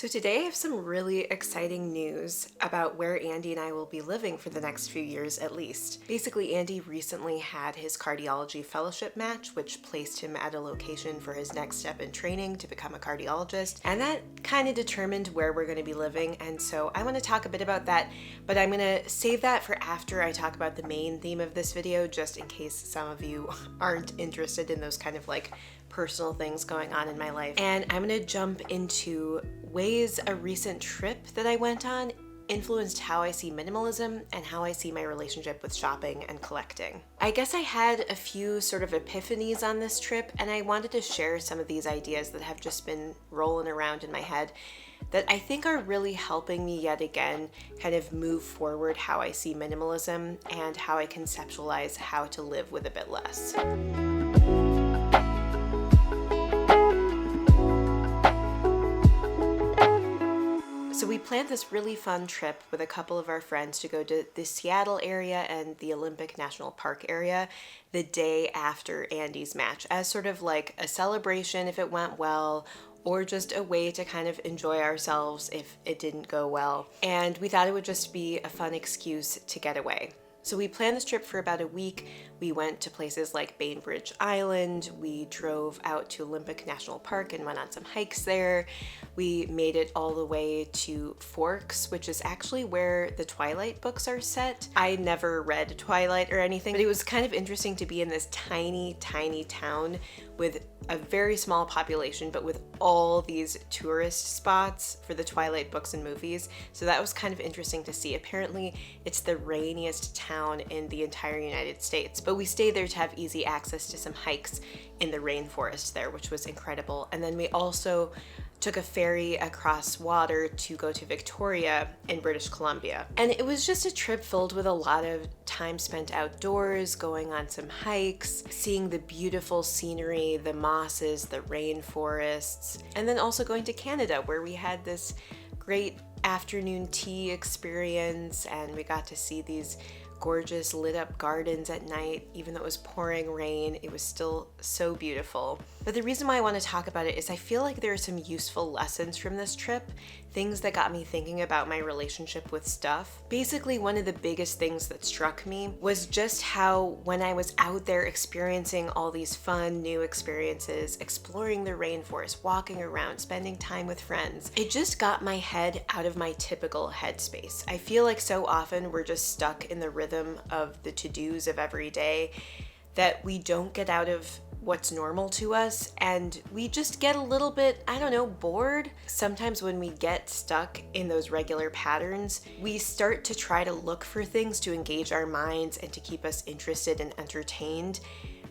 So today I have some really exciting news about where Andy and I will be living for the next few years at least. Basically, Andy recently had his cardiology fellowship match, which placed him at a location for his next step in training to become a cardiologist. And that kind of determined where we're going to be living. And so I want to talk a bit about that, but I'm going to save that for after I talk about the main theme of this video, just in case some of you aren't interested in those kind of like personal things going on in my life. And I'm gonna jump into ways a recent trip that I went on influenced how I see minimalism and how I see my relationship with shopping and collecting. I guess I had a few sort of epiphanies on this trip, and I wanted to share some of these ideas that have just been rolling around in my head that I think are really helping me yet again kind of move forward how I see minimalism and how I conceptualize how to live with a bit less. So we planned this really fun trip with a couple of our friends to go to the Seattle area and the Olympic National Park area the day after Andy's match as sort of like a celebration if it went well, or just a way to kind of enjoy ourselves if it didn't go well. And we thought it would just be a fun excuse to get away. So we planned this trip for about a week. We went to places like Bainbridge Island. We drove out to Olympic National Park and went on some hikes there. We made it all the way to Forks, which is actually where the Twilight books are set. I never read Twilight or anything, but it was kind of interesting to be in this tiny, tiny town with a very small population, but with all these tourist spots for the Twilight books and movies. So that was kind of interesting to see. Apparently, it's the rainiest town in the entire United States, but we stayed there to have easy access to some hikes in the rainforest there, which was incredible. And then we also took a ferry across water to go to Victoria in British Columbia. And it was just a trip filled with a lot of time spent outdoors, going on some hikes, seeing the beautiful scenery, the mosses, the rainforests, and then also going to Canada where we had this great afternoon tea experience and we got to see these gorgeous lit up gardens at night. Even though it was pouring rain, it was still so beautiful. But the reason why I want to talk about it is I feel like there are some useful lessons from this trip, things that got me thinking about my relationship with stuff. Basically, one of the biggest things that struck me was just how when I was out there experiencing all these fun new experiences, exploring the rainforest, walking around, spending time with friends, it just got my head out of my typical headspace. I feel like so often we're just stuck in the rhythm of the to-dos of every day that we don't get out of what's normal to us, and we just get a little bit, I don't know, bored. Sometimes when we get stuck in those regular patterns, we start to try to look for things to engage our minds and to keep us interested and entertained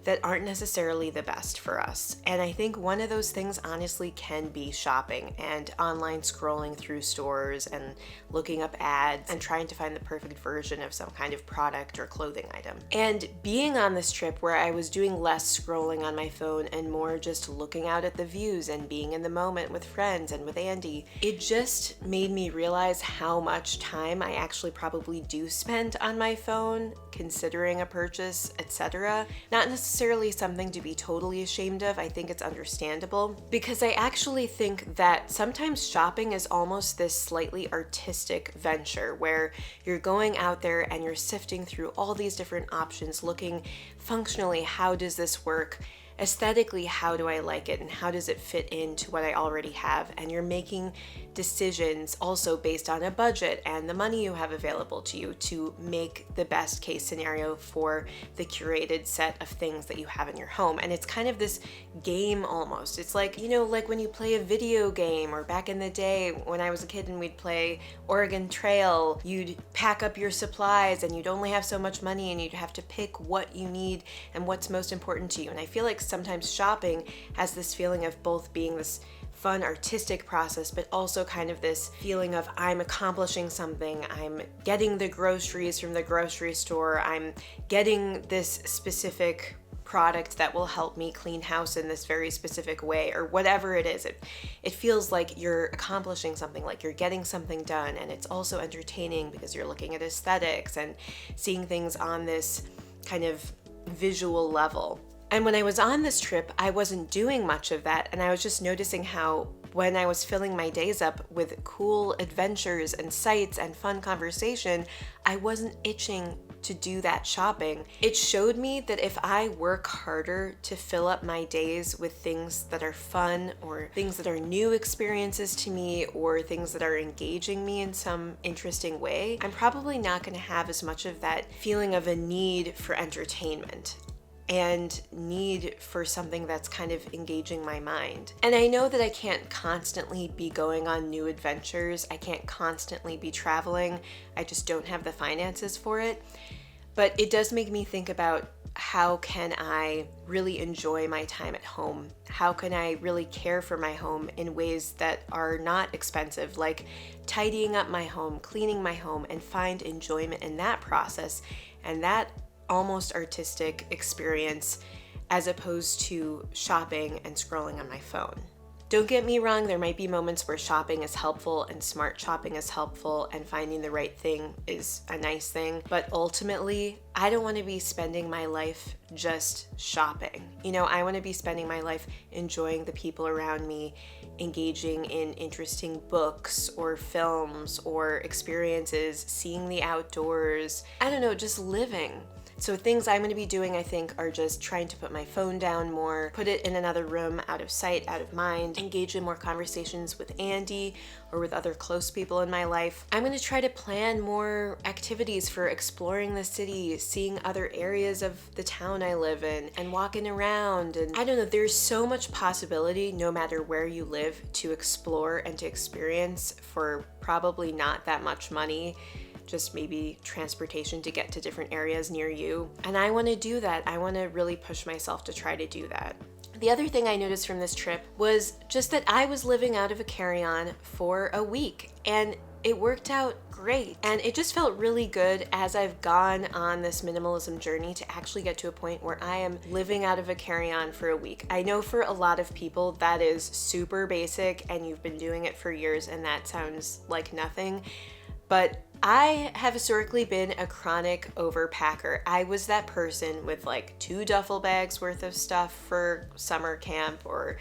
that aren't necessarily the best for us. And I think one of those things honestly can be shopping and online scrolling through stores and looking up ads and trying to find the perfect version of some kind of product or clothing item. And being on this trip where I was doing less scrolling on my phone and more just looking out at the views and being in the moment with friends and with Andy, it just made me realize how much time I actually probably do spend on my phone considering a purchase, etc. Not necessarily something to be totally ashamed of. I think it's understandable because I actually think that sometimes shopping is almost this slightly artistic venture where you're going out there and you're sifting through all these different options, looking functionally, how does this work? Aesthetically, how do I like it and how does it fit into what I already have? And you're making decisions also based on a budget and the money you have available to you to make the best case scenario for the curated set of things that you have in your home. And it's kind of this game almost. It's like, you know, like when you play a video game, or back in the day when I was a kid and we'd play Oregon Trail, you'd pack up your supplies and you'd only have so much money and you'd have to pick what you need and what's most important to you. And I feel like sometimes shopping has this feeling of both being this fun artistic process, but also kind of this feeling of I'm accomplishing something, I'm getting the groceries from the grocery store, I'm getting this specific product that will help me clean house in this very specific way, or whatever it is. It feels like you're accomplishing something, like you're getting something done, and it's also entertaining because you're looking at aesthetics and seeing things on this kind of visual level. And when I was on this trip, I wasn't doing much of that, and I was just noticing how when I was filling my days up with cool adventures and sights and fun conversation, I wasn't itching to do that shopping. It showed me that if I work harder to fill up my days with things that are fun or things that are new experiences to me or things that are engaging me in some interesting way, I'm probably not going to have as much of that feeling of a need for entertainment and need for something that's kind of engaging my mind. And I know that I can't constantly be going on new adventures. I can't constantly be traveling. I just don't have the finances for it. But it does make me think about, how can I really enjoy my time at home? How can I really care for my home in ways that are not expensive, like tidying up my home, cleaning my home, and find enjoyment in that process and that almost artistic experience as opposed to shopping and scrolling on my phone. Don't get me wrong, there might be moments where shopping is helpful and smart shopping is helpful and finding the right thing is a nice thing, but ultimately, I don't want to be spending my life just shopping. I want to be spending my life enjoying the people around me, engaging in interesting books or films or experiences, seeing the outdoors. I don't know, just living. So things I'm going to be doing, I think, are just trying to put my phone down more, put it in another room, out of sight, out of mind, engage in more conversations with Andy or with other close people in my life. I'm going to try to plan more activities for exploring the city, seeing other areas of the town I live in, and walking around. And I don't know, there's so much possibility no matter where you live to explore and to experience for probably not that much money. Just maybe transportation to get to different areas near you. And I want to do that. I want to really push myself to try to do that. The other thing I noticed from this trip was just that I was living out of a carry-on for a week, and it worked out great. And it just felt really good as I've gone on this minimalism journey to actually get to a point where I am living out of a carry-on for a week. I know for a lot of people that is super basic and you've been doing it for years and that sounds like nothing, but I have historically been a chronic overpacker. I was that person with like 2 duffel bags worth of stuff for summer camp, or,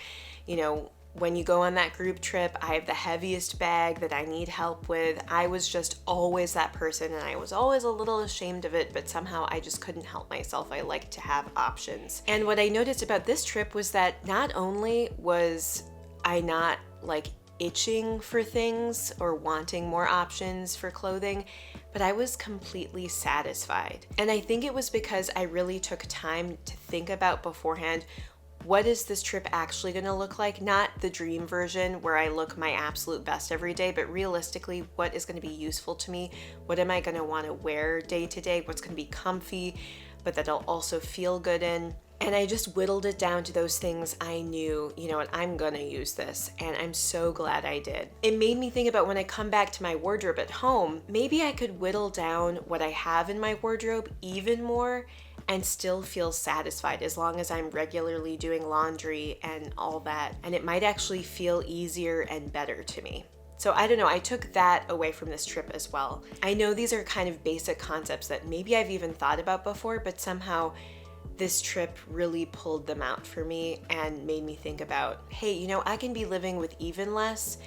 when you go on that group trip, I have the heaviest bag that I need help with. I was just always that person, and I was always a little ashamed of it, but somehow I just couldn't help myself. I like to have options. And what I noticed about this trip was that not only was I not itching for things or wanting more options for clothing, but I was completely satisfied. And I think it was because I really took time to think about beforehand, what is this trip actually going to look like? Not the dream version where I look my absolute best every day, but realistically, what is going to be useful to me? What am I going to want to wear day to day? What's going to be comfy, but that'll also feel good in? And I just whittled it down to those things I knew, I'm gonna use this, and I'm so glad I did. It made me think about when I come back to my wardrobe at home, maybe I could whittle down what I have in my wardrobe even more and still feel satisfied as long as I'm regularly doing laundry and all that. And it might actually feel easier and better to me. So I don't know, I took that away from this trip as well. I know these are kind of basic concepts that maybe I've even thought about before, but somehow this trip really pulled them out for me and made me think about, hey, I can be living with even less,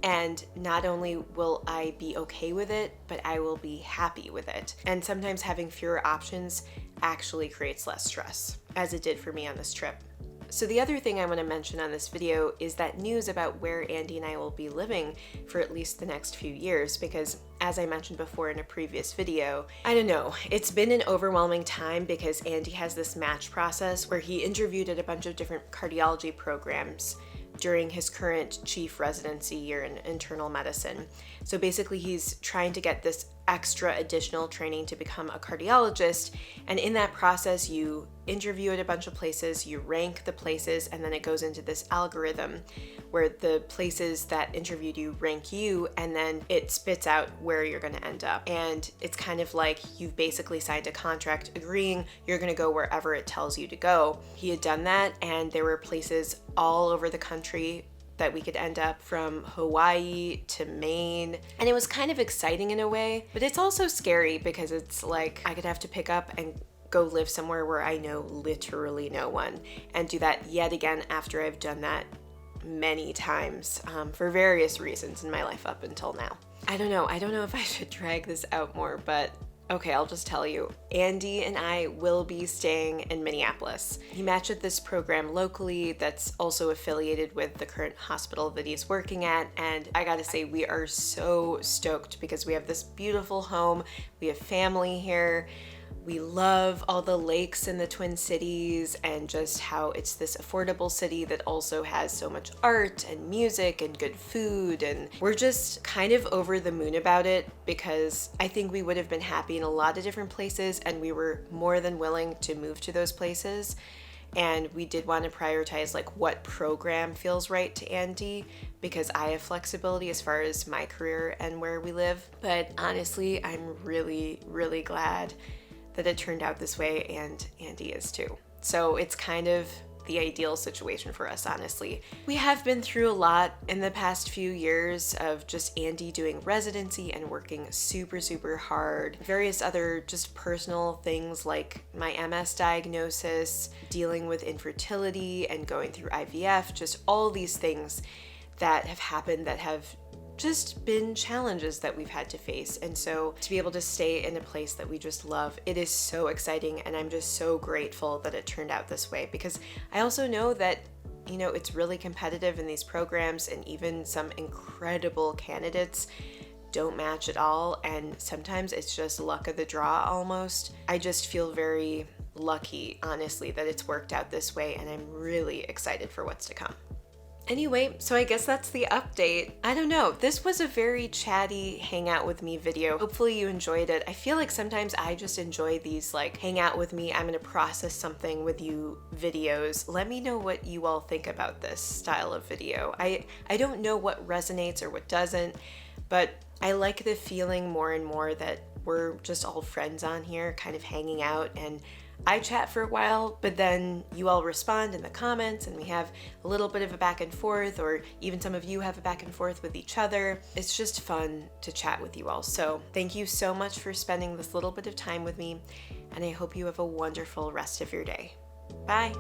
and not only will I be okay with it, but I will be happy with it. And sometimes having fewer options actually creates less stress, as it did for me on this trip. So the other thing I want to mention on this video is that news about where Andy and I will be living for at least the next few years, because as I mentioned before in a previous video, I don't know, it's been an overwhelming time because Andy has this match process where he interviewed at a bunch of different cardiology programs during his current chief residency year in internal medicine. So basically he's trying to get this extra additional training to become a cardiologist, and in that process you interview at a bunch of places, you rank the places, and then it goes into this algorithm where the places that interviewed you rank you, and then it spits out where you're going to end up. And it's kind of like you've basically signed a contract agreeing you're going to go wherever it tells you to go. He had done that, and there were places all over the country that we could end up, from Hawaii to Maine. And it was kind of exciting in a way, but it's also scary because it's like I could have to pick up and go live somewhere where I know literally no one, and do that yet again after I've done that many times for various reasons in my life up until now. I don't know if I should drag this out more, but okay, I'll just tell you. Andy and I will be staying in Minneapolis. He matched at this program locally that's also affiliated with the current hospital that he's working at, and I gotta say, we are so stoked because we have this beautiful home, we have family here. We love all the lakes in the Twin Cities and just how it's this affordable city that also has so much art and music and good food. And we're just kind of over the moon about it because I think we would have been happy in a lot of different places and we were more than willing to move to those places. And we did want to prioritize like what program feels right to Andy because I have flexibility as far as my career and where we live. But honestly, I'm really, really glad that it turned out this way, and Andy is too. So it's kind of the ideal situation for us, honestly. We have been through a lot in the past few years of just Andy doing residency and working super, super hard. Various other just personal things like my MS diagnosis, dealing with infertility and going through IVF, just all these things that have happened that have just been challenges that we've had to face. And so to be able to stay in a place that we just love, it is so exciting. And I'm just so grateful that it turned out this way because I also know that, you know, it's really competitive in these programs and even some incredible candidates don't match at all. And sometimes it's just luck of the draw almost. I just feel very lucky, honestly, that it's worked out this way. And I'm really excited for what's to come. Anyway, so I guess that's the update. I don't know, this was a very chatty hang out with me video. Hopefully you enjoyed it. I feel like sometimes I just enjoy these like hang out with me, I'm gonna process something with you videos. Let me know what you all think about this style of video. I don't know what resonates or what doesn't, but I like the feeling more and more that we're just all friends on here, kind of hanging out, and I chat for a while, but then you all respond in the comments and we have a little bit of a back and forth, or even some of you have a back and forth with each other. It's just fun to chat with you all. So thank you so much for spending this little bit of time with me, and I hope you have a wonderful rest of your day. Bye.